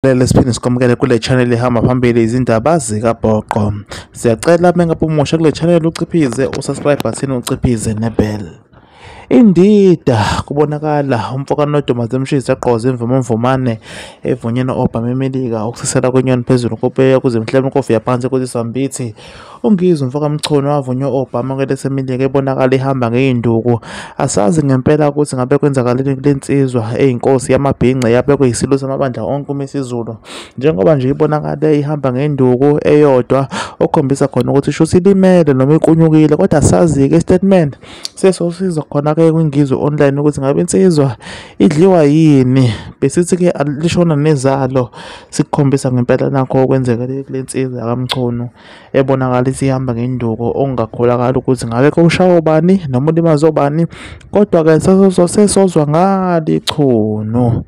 Siphinde sikwamukele kule channel ehamba phambili izindaba zikabhoqo. Siyacela mengabe umusha kule channel uciphize usubscribe button, uciphize nebell. Indida kubonakala umfokana noDumaza Mshizi yaqoza imvumane evunyelwe Obama eMelika ukusisela kwenyoni phezulu kopeya kuze mhlawumbe inkofi yaphansi kuzisambithi. Ungizwe umfokamchunu wavunywa Obama kwelesemelika ebonakala ihamba ngeinduku. Asazi ngempela ukuthi ngabe kwenzakaleni kulensizwa eyinkosi yamabhinqa yabekwe yisilo samabandla onke umesizulu, njengoba nje ibonakala ihamba ngenduku eyodwa okhombisa khona ukuthi isho silimele noma iqunyukile, kodwa asazi-ke istatement sesosiza khona kwingizwe online ukuthi ngabe insizwa idliwa yini. Besithi-ke alishona nezalo, sikukhombisa ngempela nakho okwenzeka kule nsizwa yakamchunu ebonakala isihamba ngenduku okungakholakala ukuthi ngabe kushaya ubani noma ulimaze ubani, kodwa-ke sesozwa ngalichunu.